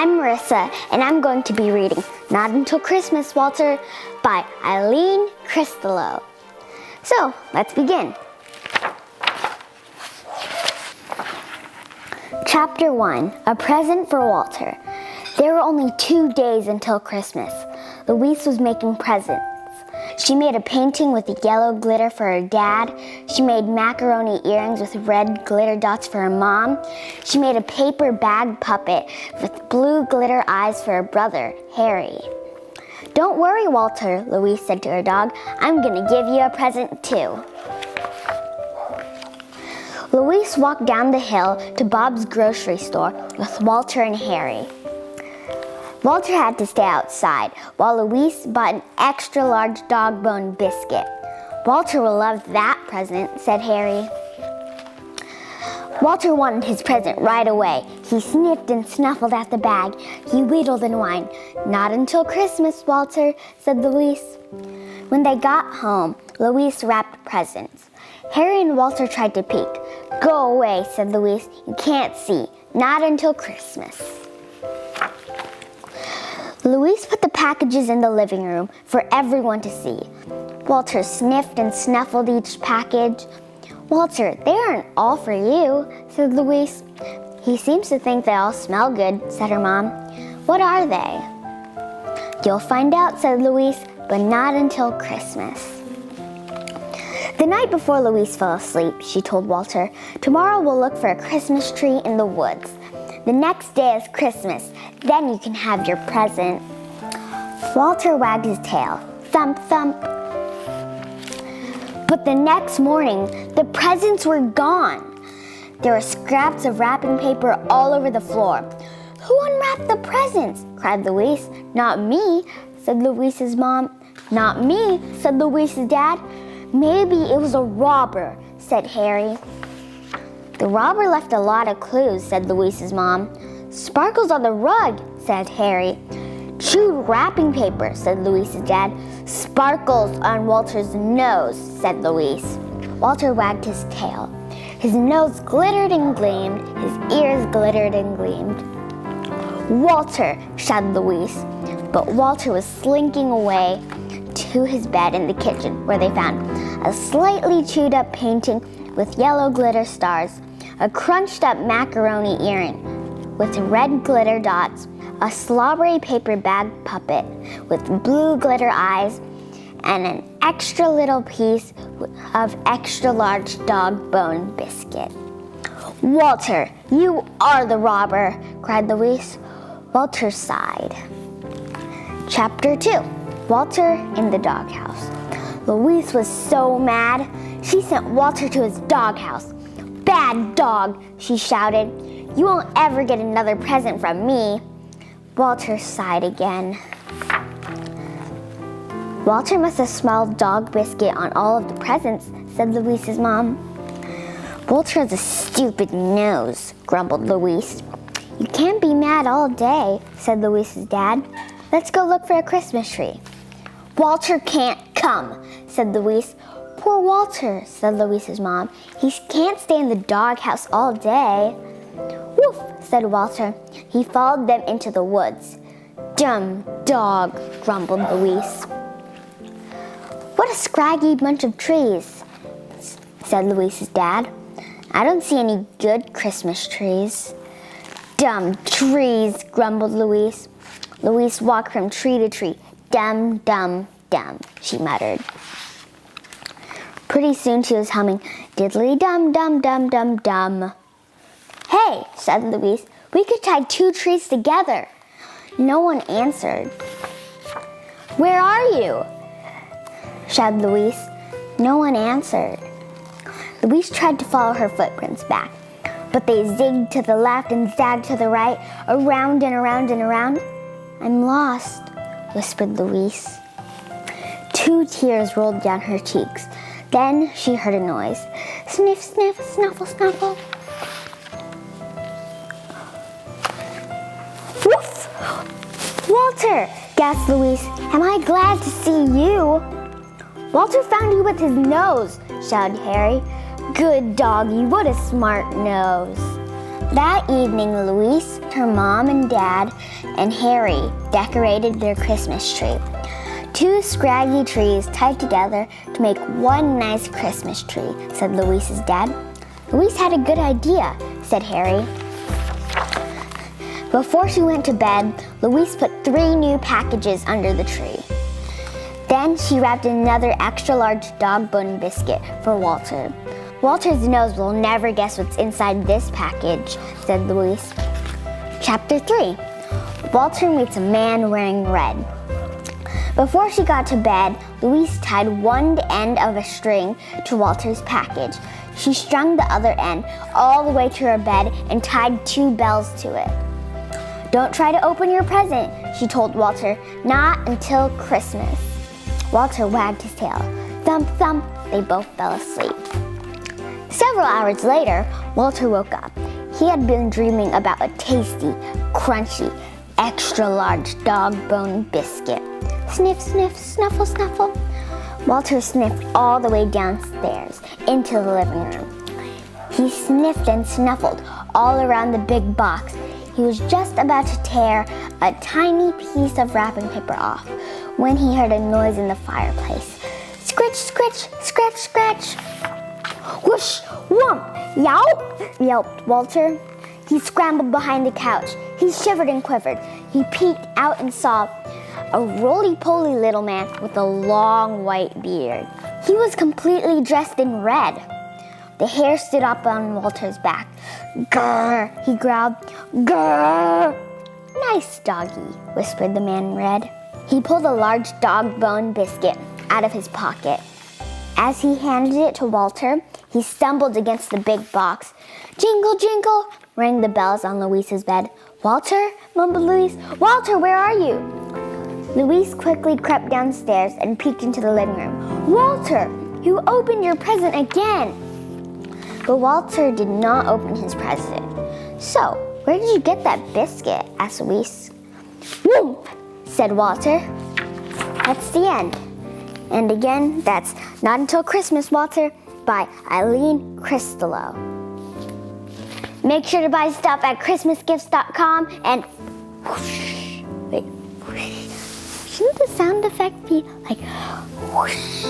I'm Marissa, and I'm going to be reading Not Until Christmas, Walter, by Eileen Christelow. So, let's begin. Chapter 1, A Present for Walter. There were only 2 days until Christmas. Louise was making presents. She made a painting with yellow glitter for her dad. She made macaroni earrings with red glitter dots for her mom. She made a paper bag puppet with blue glitter eyes for her brother, Harry. "Don't worry, Walter," Louise said to her dog. "I'm gonna give you a present too." Louise walked down the hill to Bob's grocery store with Walter and Harry. Walter had to stay outside, while Louise bought an extra large dog bone biscuit. "Walter will love that present," said Harry. Walter wanted his present right away. He sniffed and snuffled at the bag. He wheedled and whined. "Not until Christmas, Walter," said Louise. When they got home, Louise wrapped presents. Harry and Walter tried to peek. "Go away," said Louise. "You can't see. Not until Christmas." Louise put the packages in the living room for everyone to see. Walter sniffed and snuffled each package. "Walter, they aren't all for you," said Louise. "He seems to think they all smell good," said her mom. "What are they?" "You'll find out," said Louise, "but not until Christmas." The night before Louise fell asleep, she told Walter, "Tomorrow we'll look for a Christmas tree in the woods. The next day is Christmas. Then you can have your present." Walter wagged his tail. Thump, thump. But the next morning, the presents were gone. There were scraps of wrapping paper all over the floor. "Who unwrapped the presents?" cried Louise. "Not me," said Louise's mom. "Not me," said Louise's dad. "Maybe it was a robber," said Harry. "The robber left a lot of clues," said Louise's mom. "Sparkles on the rug," said Harry. "Chewed wrapping paper," said Louise's dad. "Sparkles on Walter's nose," said Louise. Walter wagged his tail. His nose glittered and gleamed. His ears glittered and gleamed. "Walter!" shouted Louise. But Walter was slinking away to his bed in the kitchen, where they found a slightly chewed up painting with yellow glitter stars, a crunched up macaroni earring with red glitter dots, a slobbery paper bag puppet with blue glitter eyes, and an extra little piece of extra large dog bone biscuit. "Walter, you are the robber," cried Louise. Walter sighed. Chapter 2, Walter in the Doghouse. Louise was so mad. She sent Walter to his doghouse. "Bad dog," she shouted. "You won't ever get another present from me." Walter sighed again. "Walter must have smelled dog biscuit on all of the presents," said Louise's mom. "Walter has a stupid nose," grumbled Louise. "You can't be mad all day," said Louise's dad. "Let's go look for a Christmas tree." "Walter can't come," said Louise. "Poor Walter," said Louise's mom. "He can't stay in the doghouse all day." "Woof," said Walter. He followed them into the woods. "Dumb dog," grumbled Louise. "What a scraggy bunch of trees," said Louise's dad. "I don't see any good Christmas trees." "Dumb trees," grumbled Louise. Louise walked from tree to tree. "Dum, dum, dum," she muttered. Pretty soon she was humming, "Diddly dum, dum, dum, dum, dum." "Hey," said Louise, "we could tie 2 trees together." No one answered. "Where are you?" shouted Louise. No one answered. Louise tried to follow her footprints back, but they zigged to the left and zagged to the right, around and around and around. "I'm lost," whispered Louise. 2 tears rolled down her cheeks. Then she heard a noise. Sniff, sniff, snuffle, snuffle. "Woof! Walter!" gasped Louise. "Am I glad to see you?" "Walter found you with his nose," shouted Harry. "Good doggy, what a smart nose." That evening, Louise her mom and dad and Harry decorated their Christmas tree. 2 scraggy trees tied together to make one nice Christmas tree, said Louise's dad. Louise had a good idea, said Harry. Before she went to bed, Louise put 3 new packages under the tree. Then she wrapped another extra-large dog bone biscuit for Walter. Walter's nose will never guess what's inside this package, said Louise. Chapter 3. Walter meets a man wearing red. Before she got to bed, Louise tied one end of a string to Walter's package. She strung the other end all the way to her bed and tied 2 bells to it. Don't try to open your present, she told Walter. Not until Christmas. Walter wagged his tail. Thump, thump, they both fell asleep. Several hours later, Walter woke up. He had been dreaming about a tasty, crunchy, extra-large dog bone biscuit. Sniff, sniff, snuffle, snuffle. Walter sniffed all the way downstairs into the living room. He sniffed and snuffled all around the big box. He was just about to tear a tiny piece of wrapping paper off when he heard a noise in the fireplace. Scritch, scritch, scratch, scratch. Whoosh, whomp, yowp, yelped Walter. He scrambled behind the couch. He shivered and quivered. He peeked out and saw a roly-poly little man with a long white beard. He was completely dressed in red. The hair stood up on Walter's back. Grrr, he growled. Grrr. Nice doggy, whispered the man in red. He pulled a large dog bone biscuit out of his pocket. As he handed it to Walter, he stumbled against the big box. Jingle, jingle, rang the bells on Louise's bed. Walter, mumbled Louise. Walter, where are you? Louise quickly crept downstairs and peeked into the living room. Walter, you opened your present again. But Walter did not open his present. So, where did you get that biscuit? Asked Louise. Whoomp, said Walter. That's the end. And again, that's Not Until Christmas, Walter, by Eileen Christelow. Make sure to buy stuff at christmasgifts.com and whoosh. Wait, whoosh. Shouldn't the sound effect be like whoosh?